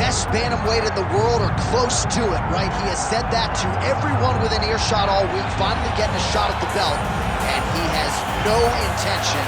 best bantamweight in the world or close to it, right? He has said that to everyone within earshot all week, finally getting a shot at the belt, and he has no intention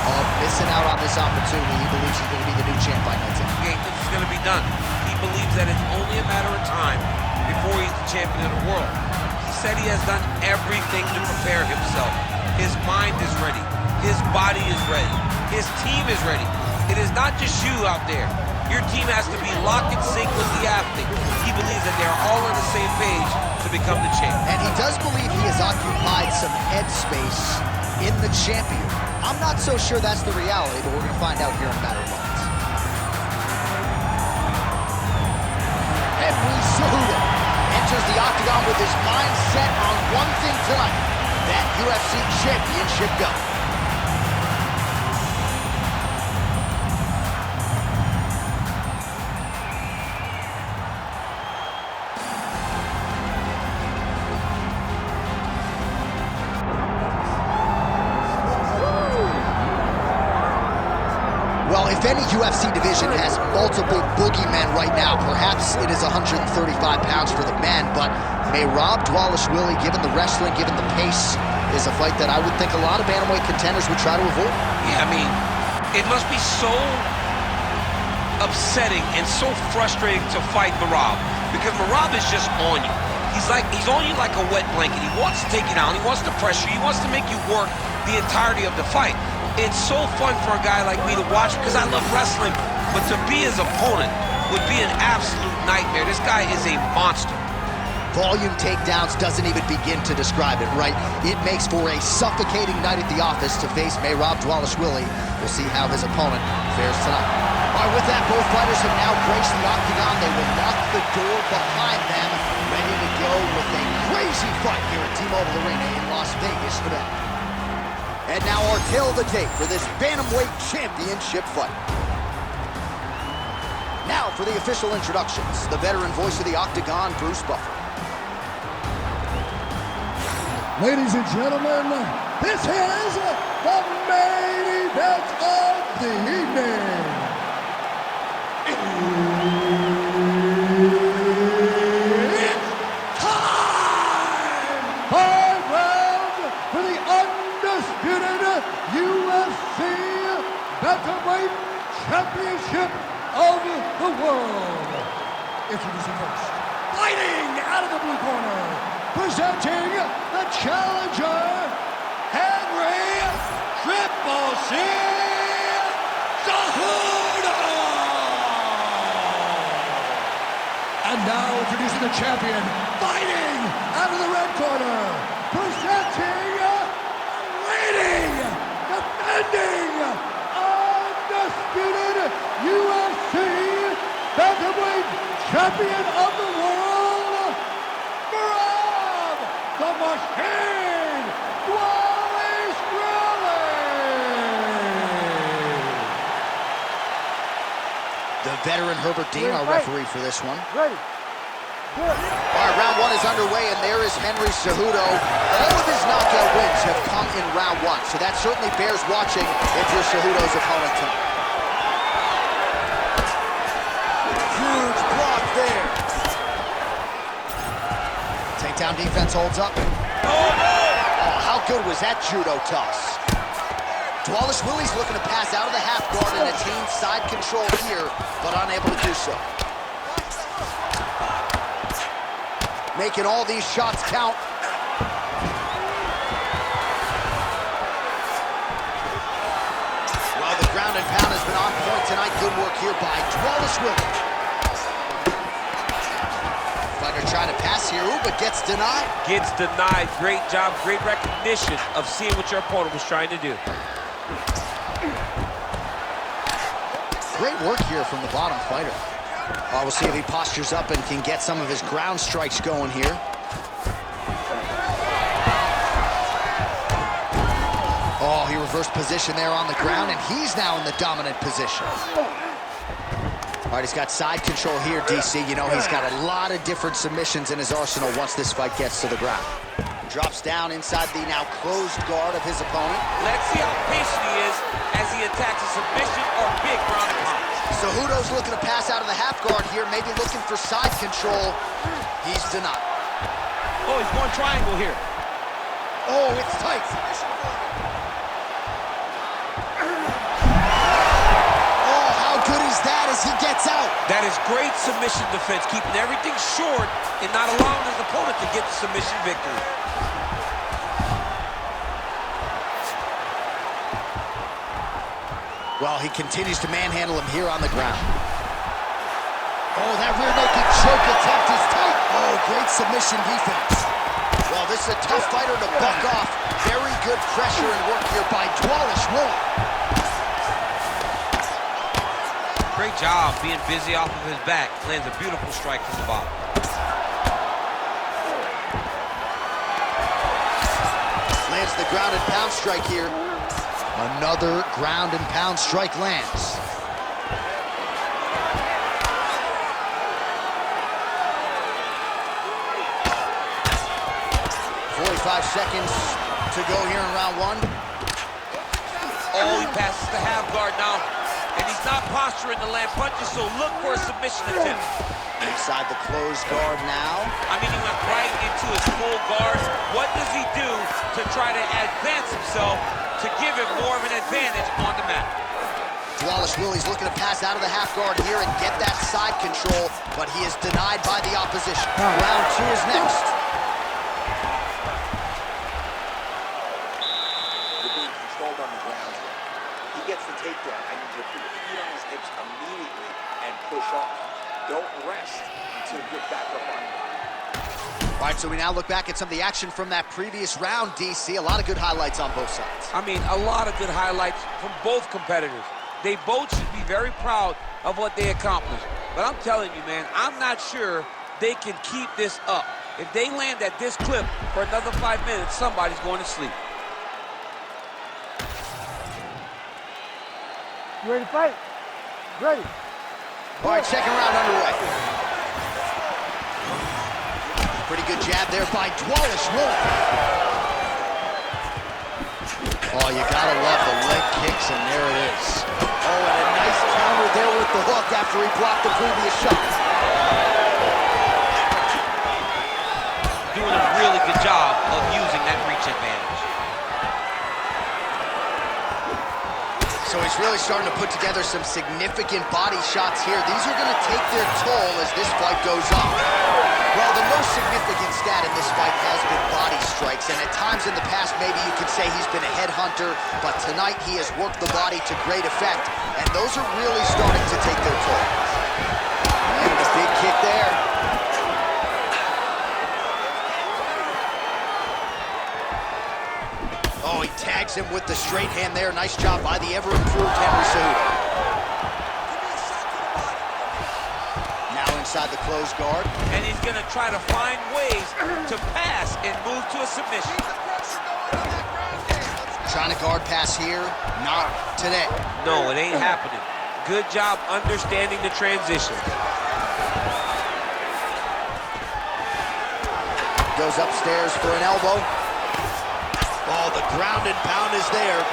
of missing out on this opportunity. He believes he's going to be the new champ by night 10. This is going to be done. He believes that it's only a matter of time before he's the champion of the world. He said he has done everything to prepare himself. His mind is ready. His body is ready. His team is ready. It is not just you out there. Your team has to be locked in sync with the athlete. He believes that they're all on the same page to become the champ. And he does believe he has occupied some head space in the champion. I'm not so sure that's the reality, but we're going to find out here in a matter of moments. Cejudo enters the octagon with his mind set on one thing tonight, that UFC championship belt. Well, if any UFC division has multiple boogeymen right now, perhaps it is 135 pounds for the men, but Merab Dvalishvili, given the wrestling, given the pace, is a fight that I would think a lot of bantamweight contenders would try to avoid. Yeah, I mean, it must be so upsetting and so frustrating to fight Merab, because Merab is just on you. He's on you like a wet blanket. He wants to take you down, he wants to pressure you, he wants to make you work the entirety of the fight. It's so fun for a guy like me to watch because I love wrestling, but to be his opponent would be an absolute nightmare. This guy is a monster. Volume takedowns doesn't even begin to describe it, right? It makes for a suffocating night at the office to face Merab Dvalishvili. We'll see how his opponent fares tonight. All right, with that, both fighters have now graced the octagon. They will lock the door behind them, ready to go with a crazy fight here at T-Mobile Arena in Las Vegas, Nevada. And now our tail of the tape for this bantamweight championship fight. Now for the official introductions, the veteran voice of the octagon, Bruce Buffer. Ladies and gentlemen, this is the main event of the evening. It's time! 5 rounds for the undisputed UFC Bantamweight Championship of the world. Introducing first, fighting out of the blue corner, presenting the challenger, Henry Triple C Cejudo. And now introducing the champion, fighting out of the red corner, presenting, leading, defending, undisputed UFC Bantamweight Champion of the world, Merab the Machine Dvalishvili. The veteran Herbert Dean, our referee for this one. Ready. All right, round one is underway, and there is Henry Cejudo. All of his knockout wins have come in round one, so that certainly bears watching if you're Cejudo's opponent tonight. Huge block there. Takedown defense holds up. Oh, how good was that judo toss? Dvalishvili's looking to pass out of the half guard and attain side control here, but unable to do so. Making all these shots count. Well, the ground and pound has been on point tonight. Good work here by Dvalishvili. Fighter trying to pass here, but gets denied. Gets denied. Great job, great recognition of seeing what your opponent was trying to do. Great work here from the bottom fighter. We'll see if he postures up and can get some of his ground strikes going here. Oh, he reversed position there on the ground, and he's now in the dominant position. All right, he's got side control here, DC. You know, he's got a lot of different submissions in his arsenal once this fight gets to the ground. Drops down inside the now closed guard of his opponent. Let's see how patient he is as he attacks a submission or big ground and pound. Cejudo's looking to pass out of the half guard here, maybe looking for side control. He's denied. Oh, he's going triangle here. Oh, it's tight. Oh, how good is that as he gets out? That is great submission defense, keeping everything short and not allowing his opponent to get the submission victory. Well, he continues to manhandle him here on the ground. Oh, that rear naked choke attempt is tight. Oh, great submission defense. Well, this is a tough fighter to buck off. Very good pressure and work here by Dvalishvili. Great job being busy off of his back. Lands a beautiful strike from the bottom. Lands the ground and pound strike here. Another ground and pound strike lands. Seconds to go here in round one. Oh, he passes the half guard now. And he's not posturing to land punches, so look for a submission attempt. Inside the closed guard now. I mean, he went right into his full guard. What does he do to try to advance himself to give him more of an advantage on the mat? Dvalishvili's looking to pass out of the half guard here and get that side control, but he is denied by the opposition. Round two is next. On the ground here. He gets the takedown. I need you to put your feet on his hips immediately and push off. Don't rest until you get back up on him. All right, so we now look back at some of the action from that previous round, DC. A lot of good highlights on both sides. I mean, a lot of good highlights from both competitors. They both should be very proud of what they accomplished. But I'm telling you, man, I'm not sure they can keep this up. If they land at this clip for another 5 minutes, somebody's going to sleep. You ready to fight? Ready. All right, second round underway. Pretty good jab there by Dvalishvili. Oh, you gotta love the leg kicks, and there it is. Oh, and a nice counter there with the hook after he blocked the previous shot. Doing a really good job of using that reach advantage. So he's really starting to put together some significant body shots here. These are going to take their toll as this fight goes on. Well, the most significant stat in this fight has been body strikes, and at times in the past, maybe you could say he's been a headhunter, but tonight he has worked the body to great effect, and those are really starting to take their toll. And a big kick there. Oh, he tags him with the straight hand there. Nice job by the ever-improved Henry Cejudo. Now inside the closed guard. And he's going to try to find ways to pass and move to a submission. Trying to guard pass here. Not today. No, it ain't happening. Good job understanding the transition. Goes upstairs for an elbow. Oh, the ground and pound is there.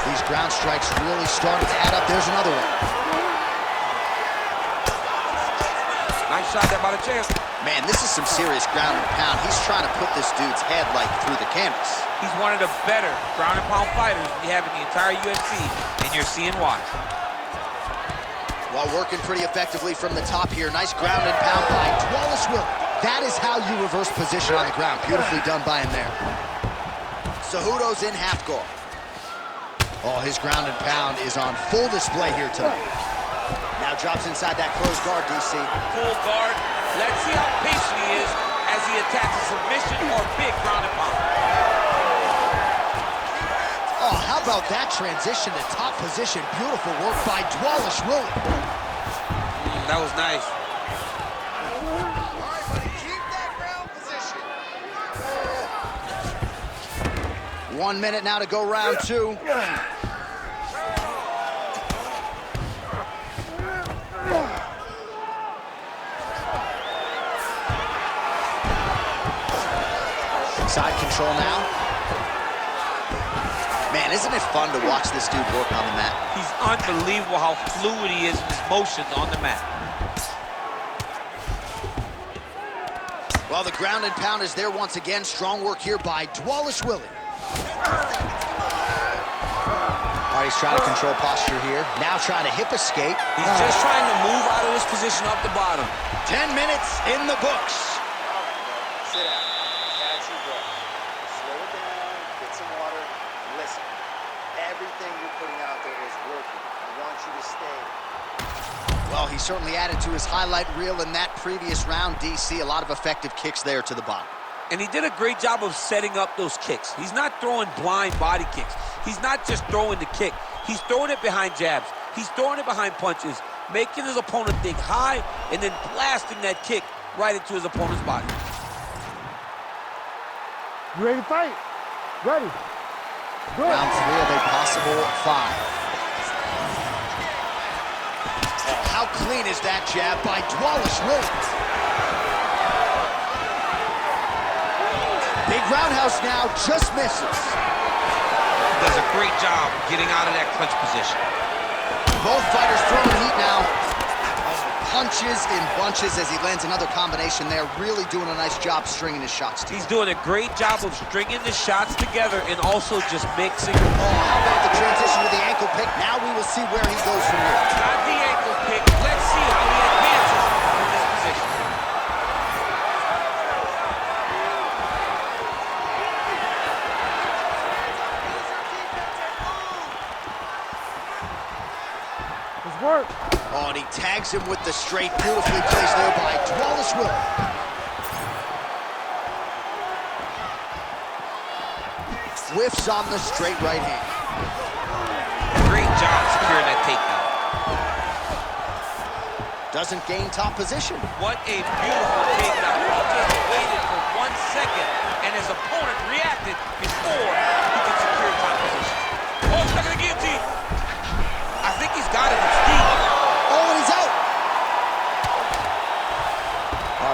These ground strikes really starting to add up. There's another one. Nice shot there by the champ. Man, this is some serious ground and pound. He's trying to put this dude's head like through the canvas. He's one of the better ground and pound fighters we have in the entire UFC, and you're seeing why. While working pretty effectively from the top here. Nice ground and pound by Dvalishvili. That is how you reverse position on the ground. Beautifully done by him there. Cejudo's in half guard. Oh, his ground and pound is on full display here tonight. Now drops inside that closed guard, DC. Full guard. Let's see how patient he is as he attacks a submission or big ground and pound. Oh, how about that transition to top position? Beautiful work by Dvalishvili. That was nice. 1 minute now to go round two. Side control now. Man, isn't it fun to watch this dude work on the mat? He's unbelievable how fluid he is in his motions on the mat. Well, the ground and pound is there once again. Strong work here by Dvalishvili. All right, he's trying to control posture here. Now trying to hip escape. He's just trying to move out of this position up the bottom. 10 minutes in the books. Sit down. Catch your breath. Slow it down. Get some water. Listen. Everything you're putting out there is working. I want you to stay. Well, he certainly added to his highlight reel in that previous round, DC. A lot of effective kicks there to the bottom. And he did a great job of setting up those kicks. He's not throwing blind body kicks. He's not just throwing the kick. He's throwing it behind jabs. He's throwing it behind punches, making his opponent think high, and then blasting that kick right into his opponent's body. You ready to fight? Ready. Good. Round 3 of a possible 5. How clean is that jab by Dvalishvili? Big roundhouse now, just misses. Does a great job getting out of that clinch position. Both fighters throwing heat now. Punches in bunches as he lands another combination there. Really doing a nice job stringing his shots together. He's doing a great job of stringing the shots together and also just mixing. Oh, how about the transition to the ankle pick? Now we will see where he goes from here. Not the ankle pick. Let's see how he advances from this position. Let's work. Oh, and he tags him with the straight. Beautifully placed there by Dvalishvili. Whiffs on the straight right hand. Great job securing that takedown. Doesn't gain top position. What a beautiful takedown. He just waited for 1 second, and his opponent reacted before he could secure top position. Oh, stuck in the guillotine. I think he's got it. It's deep. Oh, and he's out.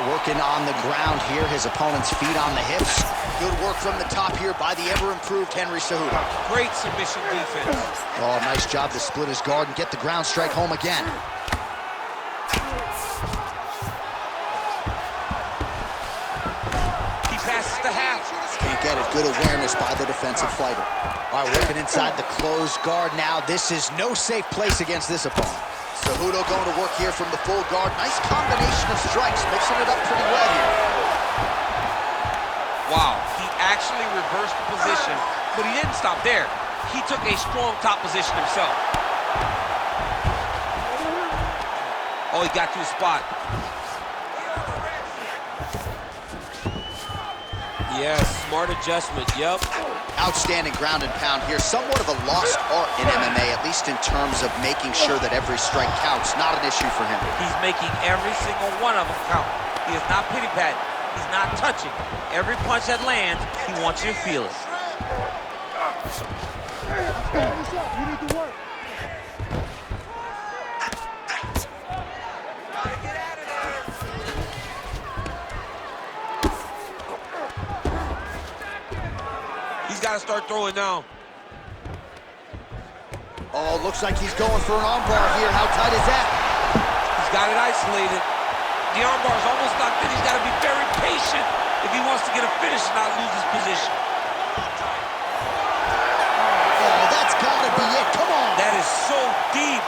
Working on the ground here. His opponent's feet on the hips. Good work from the top here by the ever-improved Henry Cejudo. Great submission defense. Oh, nice job to split his guard and get the ground strike home again. He passes the half. Can't get it. Good awareness by the defensive fighter. All right, working inside the closed guard now. This is no safe place against this opponent. Cejudo going to work here from the full guard. Nice combination of strikes, mixing it up pretty well here. Wow, he actually reversed the position, but he didn't stop there. He took a strong top position himself. Oh, he got to his spot. Yes, smart adjustment, yep. Outstanding ground and pound here. Somewhat of a lost art in MMA, at least in terms of making sure that every strike counts. Not an issue for him. He's making every single one of them count. He is not pity-patting. He's not touching. Every punch that lands, he wants you to feel it. You need to work. He's got to start throwing now. Oh, looks like he's going for an armbar here. How tight is that? He's got it isolated. The armbar is almost locked in. He's got to be very patient if he wants to get a finish and not lose his position. Oh, that's got to be it. Come on. That is so deep.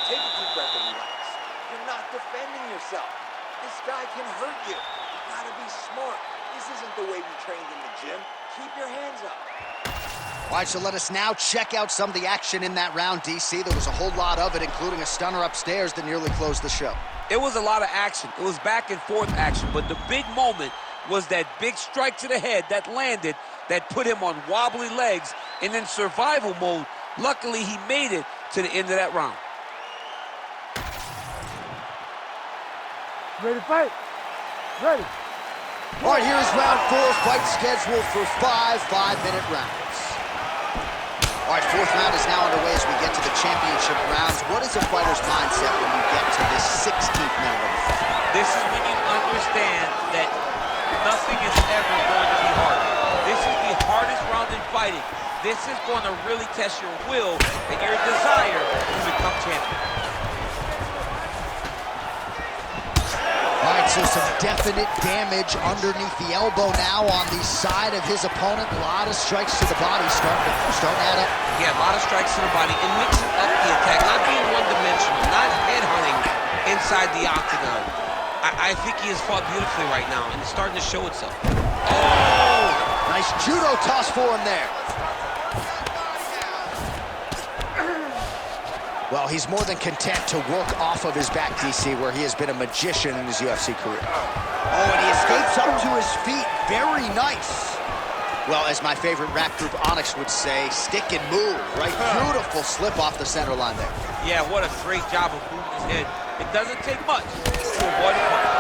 Take a deep breath and relax. You're not defending yourself. This guy can hurt you. You gotta be smart. This isn't the way we trained in the gym. Keep your hands up. All right, so let us now check out some of the action in that round, DC. There was a whole lot of it, including a stunner upstairs that nearly closed the show. It was a lot of action. It was back and forth action, but the big moment was that big strike to the head that landed, that put him on wobbly legs, and in survival mode, luckily he made it to the end of that round. Ready to fight? Ready. All right, here is round 4, fight scheduled for 5 5-minute rounds. All right, fourth round is now underway as we get to the championship rounds. What is a fighter's mindset when you get to this 16th minute of the fight? This is when you understand that nothing is ever going to be hard. This is the hardest round in fighting. This is going to really test your will and your desire to become champion. All right, so some definite damage underneath the elbow now on the side of his opponent. A lot of strikes to the body starting to add up. Yeah, a lot of strikes to the body and mixing up the attack, not being one-dimensional, not headhunting inside the octagon. I think he has fought beautifully right now, and it's starting to show itself. Oh! Nice judo toss for him there. Well, he's more than content to work off of his back, DC, where he has been a magician in his UFC career. Oh, and he escapes up to his feet. Very nice. Well, as my favorite rap group Onyx would say, stick and move, right? Beautiful slip off the center line there. Yeah, what a great job of moving his head. It doesn't take much to avoid a punch.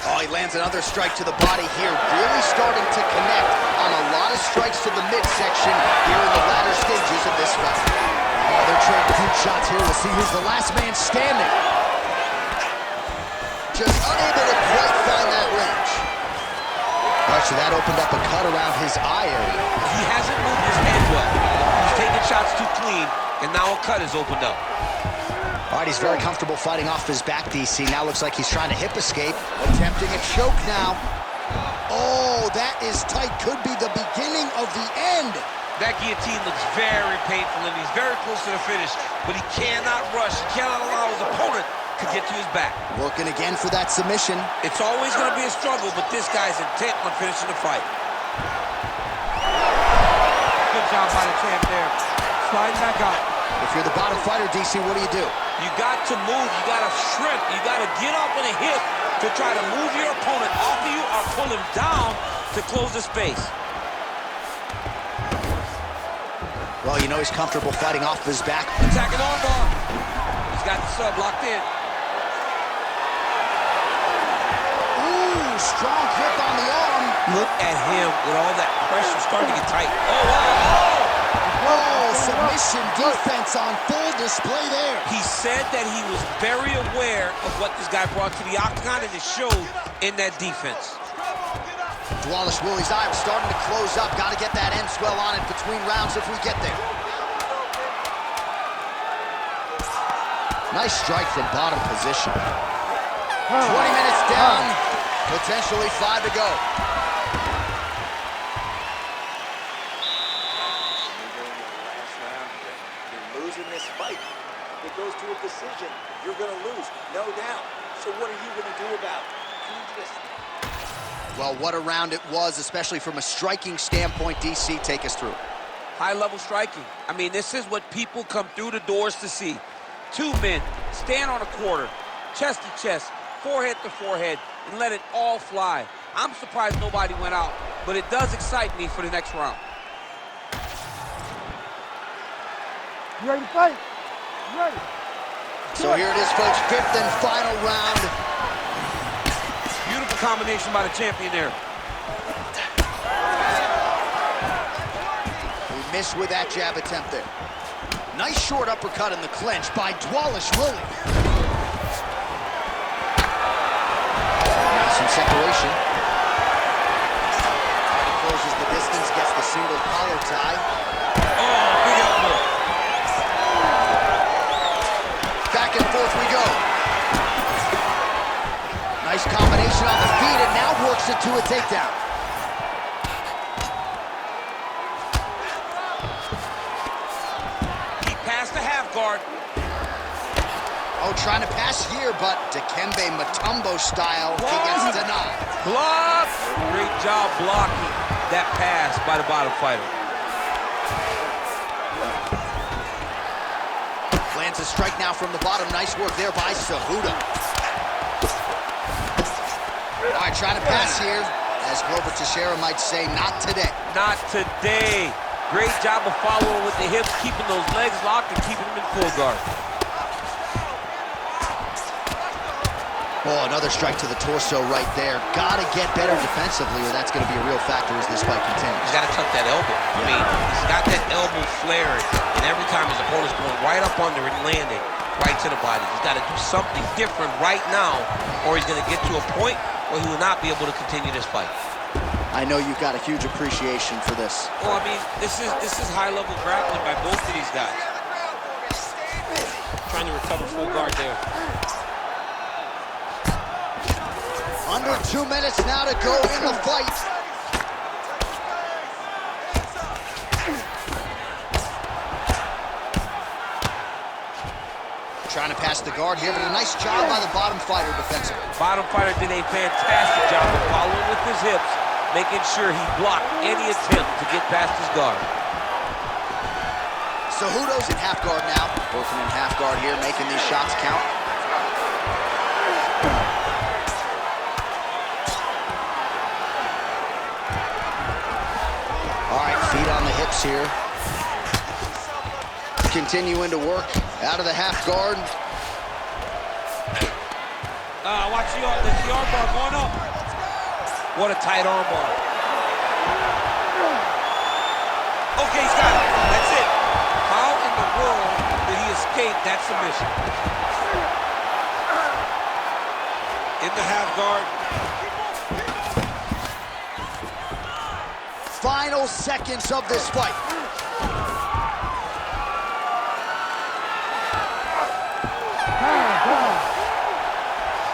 Oh, he lands another strike to the body here, really starting to connect on a lot of strikes to the midsection here in the latter stages of this fight. Oh, they're trading huge shots here. We'll see who's the last man standing. Just unable to quite find that range. All right, so that opened up a cut around his eye area. He hasn't moved his head well. He's taking shots too clean, and now a cut has opened up. All right, he's very comfortable fighting off his back, DC. Now looks like he's trying to hip escape. Attempting a choke now. Oh, that is tight. Could be the beginning of the end. That guillotine looks very painful, and he's very close to the finish, but he cannot rush. He cannot allow his opponent to get to his back. Working again for that submission. It's always going to be a struggle, but this guy's intent on finishing the fight. Good job by the champ there. Sliding back out. If you're the bottom fighter, DC, what do? You got to move, you got to shrimp, you got to get up on a hip to try to move your opponent off of you or pull him down to close the space. Well, you know he's comfortable fighting off his back. Attacking armbar. He's got the sub locked in. Ooh, strong grip on the arm. Look at him with all that pressure starting to get tight. Oh, wow. Oh, submission defense on full display there. He said that he was very aware of what this guy brought to the octagon, and it showed in that defense. Dvalishvili's eye starting to close up. Got to get that end swell on it between rounds if we get there. Nice strike from bottom position. 20 minutes down, potentially 5 to go. This fight, if it goes to a decision, you're going to lose, no doubt. So what are you going to do about it? Can you just... Well, what a round it was, especially from a striking standpoint. DC, take us through. High-level striking. I mean, this is what people come through the doors to see. Two men stand on a quarter, chest to chest, forehead to forehead, and let it all fly. I'm surprised nobody went out, but it does excite me for the next round. You ready to fight? You ready? So here it is, folks, 5th and final round. Beautiful combination by the champion there. He missed with that jab attempt there. Nice short uppercut in the clinch by Dvalishvili. Now some separation. He closes the distance, gets the single collar tie. Oh, big elbow. Back and forth we go. Nice combination on the feet, and now works it to a takedown. He passed the half guard. Oh, trying to pass here, but Dikembe Mutombo style, he gets denied. Block! Great job blocking that pass by the bottom fighter. Lands a strike now from the bottom. Nice work there by Cejudo. All right, trying to pass here. As Glover Teixeira might say, not today. Not today. Great job of following with the hips, keeping those legs locked and keeping them in full guard. Oh, another strike to the torso right there. Gotta get better defensively, or that's gonna be a real factor as this fight continues. He's gotta tuck that elbow. I mean, he's got that elbow flaring, and every time his opponent's going right up under and landing right to the body. He's gotta do something different right now, or he's gonna get to a point where he will not be able to continue this fight. I know you've got a huge appreciation for this. Well, I mean, this is high-level grappling by both of these guys. Trying to recover full guard there. Under 2 minutes now to go in the fight. Trying to pass the guard here, but a nice job by the bottom fighter defensively. Bottom fighter did a fantastic job of following with his hips, making sure he blocked any attempt to get past his guard. Cejudo's in half guard now. Working in half guard here, making these shots count. All right, feet on the hips here. Continuing to work out of the half guard. Watch the arm bar going up. What a tight arm bar. Okay, he's got it. That's it. How in the world did he escape that submission? In the half guard. Final seconds of this fight.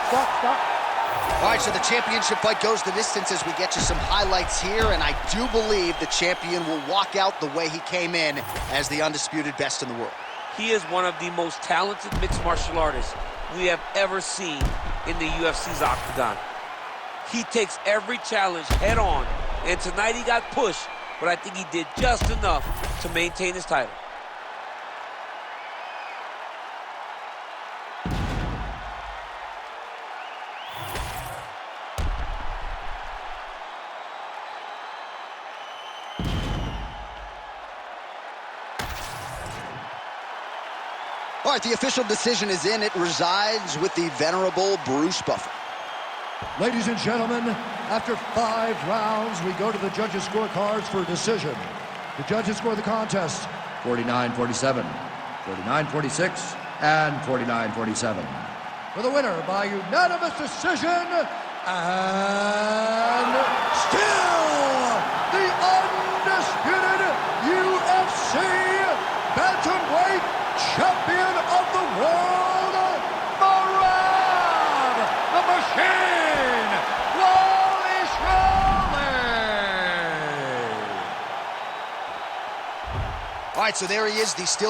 Stop. All right, so the championship fight goes the distance as we get you some highlights here, and I do believe the champion will walk out the way he came in as the undisputed best in the world. He is one of the most talented mixed martial artists we have ever seen in the UFC's octagon. He takes every challenge head on, and tonight he got pushed, but I think he did just enough to maintain his title. All right, the official decision is in. It resides with the venerable Bruce Buffer. Ladies and gentlemen, after 5 rounds, we go to the judges' scorecards for a decision. The judges score the contest 49-47, 49-46, and 49-47. For the winner by unanimous decision, and still the undisputed UFC bantamweight champion of the world, Merab, the Machine, Dvalishvili. All right, so there he is, the still